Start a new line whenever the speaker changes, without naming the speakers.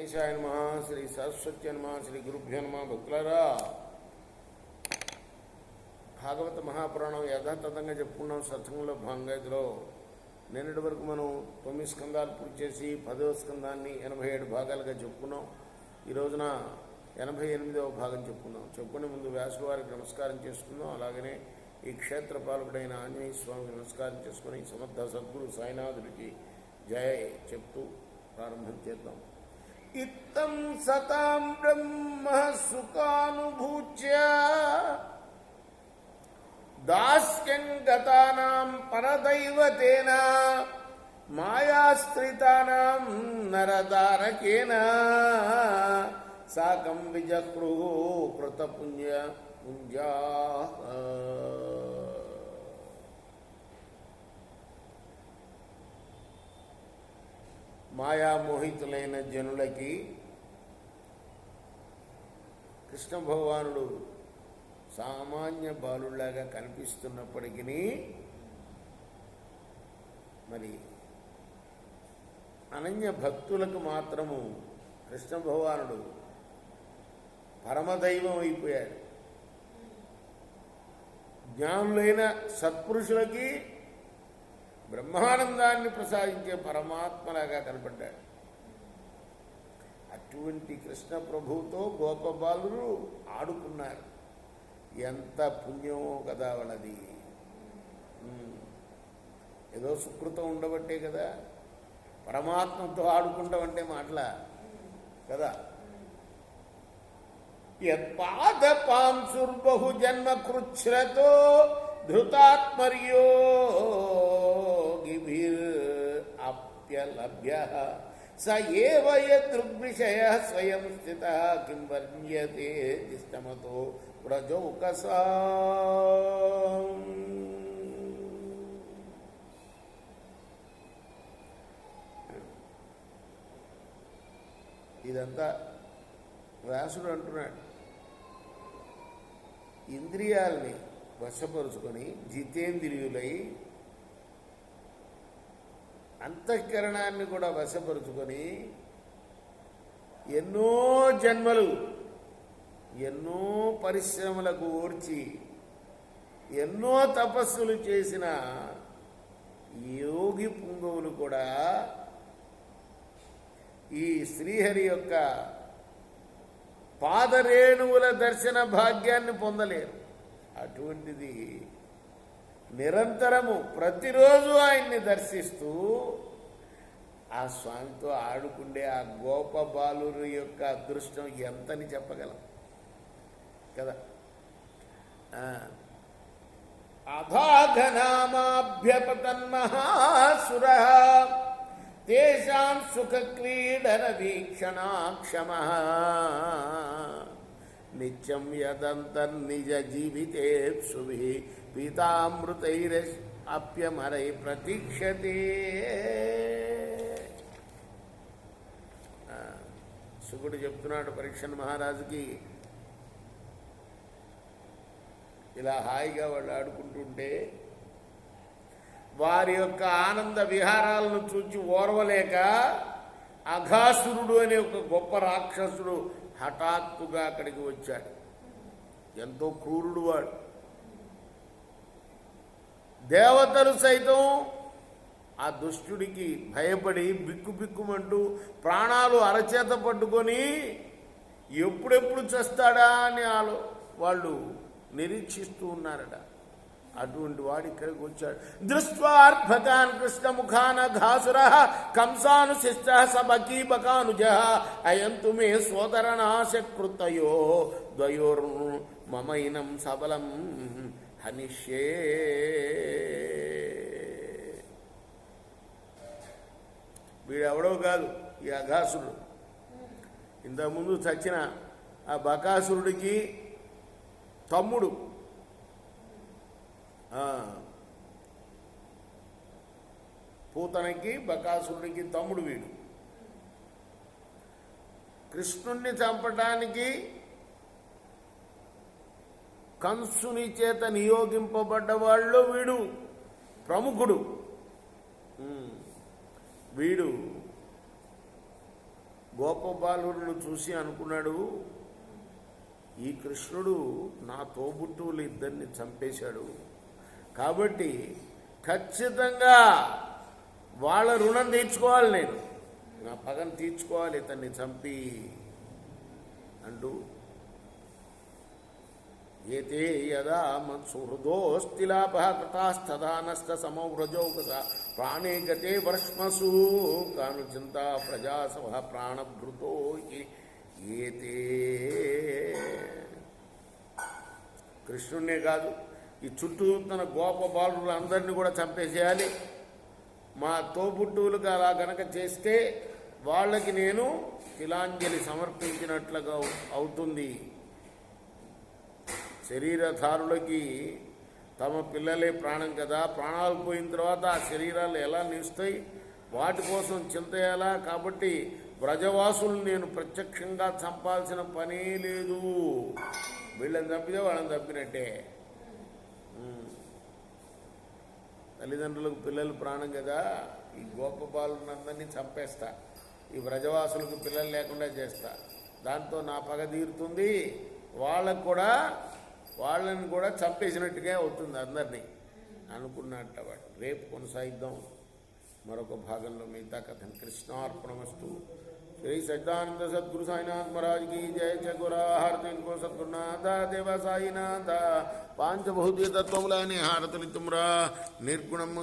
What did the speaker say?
గణేశాయ నమః. శ్రీ సరస్వతి నమః. శ్రీ గురుభ్యో నమః. భక్తులారా, భాగవత మహాపురాణం యథాతథంగా చెప్పుకున్నాం. సత్సంగంలో భాగంగా ఇందులో నిన్నటి వరకు మనం 9 స్కందాలు పూర్తి చేసి 10వ స్కందాన్ని 87 భాగాలుగా చెప్పుకున్నాం. ఈ రోజున 88వ భాగం చెప్పుకునే ముందు వ్యాసుల వారికి నమస్కారం చేసుకుందాం. అలాగనే ఈ క్షేత్ర పాలకుడైన ఆంజనేయ స్వామికి నమస్కారం చేసుకుని సమర్థ సద్గురు సాయినాథుడికి జయ చెప్తూ ప్రారంభం చేద్దాం. ఇత్తం సతాం బ్రహ్మ సుఖానుభూత్య దాస్యం గతానాం పరదైవతేన మాయాశ్రితానాం నరదారకేన సాకం విజక్రు కృతపుణ్య పుంజా. మాయామోహితులైన జనులకి కృష్ణ భగవానుడు సామాన్య బాలుళ్లాగా కనిపిస్తున్నప్పటికీ మరి అనన్య భక్తులకు మాత్రము కృష్ణ భగవానుడు పరమదైవం అయిపోయాడు. జ్ఞానులైన సత్పురుషులకి బ్రహ్మానందాన్ని ప్రసాదించే పరమాత్మలాగా కనపడ్డాడు. అటువంటి కృష్ణ ప్రభువుతో గోపబాలురు ఆడుకున్నారు. ఎంత పుణ్యమో కదా వాళ్ళది. ఏదో సుకృతం ఉండబట్టే కదా పరమాత్మతో ఆడుకుంటామంటే మాటలా కదా. యత్పాదపాంసుర్బహు జన్మ కృచ్ఛ్రతో ధృతాత్మర్యోగిభిరప్యలభ్యః స ఏవ యదృగ్విషయః స్వయం స్థితః కిం వర్ణ్యతే దిష్టమతో వ్రజౌకసా. ఇదంతా వ్యాసుడు అంటున్నాడు. ఇంద్రియాల్ని వశపరుచుకొని జితేంద్రియులై అంతఃకరణాన్ని కూడా వశపరుచుకొని ఎన్నో జన్మలు ఎన్నో పరిశ్రమలకు ఓర్చి ఎన్నో తపస్సులు చేసిన యోగి పుంగవులు కూడా ఈ శ్రీహరి యొక్క పాదరేణువుల దర్శన భాగ్యాన్ని పొందలేరు. అటువంటిది నిరంతరము ప్రతిరోజు ఆయన్ని దర్శిస్తూ ఆ స్వామితో ఆడుకుండే ఆ గోప బాలురు యొక్క అదృష్టం ఎంతని చెప్పగలం కదా. అభాఘనామాభ్యపతన్మహాసురః తేషాం సుఖక్రీడన వీక్షణాక్షమః నిత్యం యదంతర్నిజ జీవితేప్సుభిః పీతామృతైరప్యమరై ప్రతీక్షతే. శుకుడు చెప్తున్నాడు పరీక్షణ్ మహారాజుకి, ఇలా హాయిగా వాళ్ళు ఆడుకుంటుంటే వారి యొక్క ఆనంద విహారాలను చూచి ఓర్వలేక అఘాసురుడు అనే ఒక గొప్ప రాక్షసుడు హఠాత్తుగా అక్కడికి వచ్చాడు. ఎంతో క్రూరుడు వాడు. దేవతలు సైతం ఆ దుష్టుడికి భయపడి బిక్కుబిక్కుమంటూ ప్రాణాలు అరచేత పట్టుకొని ఎప్పుడెప్పుడు చస్తాడా అని వాళ్ళు నిరీక్షిస్తూ ఉన్నారట. అటువంటి వాడు ఇక్కడికి వచ్చాడు. దృష్ట్వార్భకాన్ కృష్ణముఖాన ఘాసురః కంసానుశిష్టః సబకీబకానుజః అయంతు మే సోదరనాశకృతయో ద్వయోర్మమైనం సబలం హనిష్యే. వీడెవడో కాదు, ఈ అఘాసురుడు. ఇంతకుముందు చచ్చిన ఆ బకాసురుడికి తమ్ముడు. పూతనకి బకాసురుడికి తమ్ముడు వీడు. కృష్ణుణ్ణి చంపడానికి కంసుని చేత నియోగింపబడ్డ వాళ్ళు వీడు ప్రముఖుడు. వీడు గోపబాలులను చూసి అనుకున్నాడు, ఈ కృష్ణుడు నా తోబుట్టువులు ఇద్దరిని చంపేశాడు, కాబట్టి ఖచ్చితంగా వాళ్ళ రుణం తీర్చుకోవాలి, నేను నా పగను తీర్చుకోవాలి ఇతన్ని చంపి అంటూ ఏతే యదా మత్సుహృదోస్తిలాపః కృతాస్తదా నష్ట సమవ్రజౌకస ప్రాణే గతే వర్ష్మసు కాను చింతా ప్రజాసభ ప్రాణభృతో ఏతే. కృష్ణుణ్ణే కాదు, ఈ చుట్టూ తన గోప బాలులందరినీ కూడా చంపేసేయాలి. మా తోబుట్టువులకు అలా గనక చేస్తే వాళ్ళకి నేను తిలాంజలి సమర్పించినట్లుగా అవుతుంది. శరీరధారులకి తమ పిల్లలే ప్రాణం కదా, ప్రాణాలు పోయిన తర్వాత ఆ శరీరాలు ఎలా నిలుస్తాయి, వాటి కోసం చింతయాలా. కాబట్టి బ్రజవాసులు నేను ప్రత్యక్షంగా చంపాల్సిన పనే లేదు, వీళ్ళని చంపితే వాళ్ళని చంపినట్టే. తల్లిదండ్రులకు పిల్లలు ప్రాణం కదా, ఈ గోపబాలునందరినీ చంపేస్తా, ఈ బ్రజవాసులకు పిల్లలు లేకుండా చేస్తా, దాంతో నా పగ తీరుతుంది, వాళ్ళని కూడా చంపేసినట్టుగా అవుతుంది అందరినీ అనుకున్నట్ట. వాడు రేపు కొనసాగిద్దాం మరొక భాగంలో మిగతా కథను. కృష్ణార్పణమస్తు. శ్రీ సచ్చిదానంద సద్గురు సాయినాథ్ మహారాజ్ की जय. जय गुरा हारतिको सद्गुरुनाथ देव साईनाथ पांचभौतिक तत्वमुलानि हारतुलि तुमरा निर्गुणम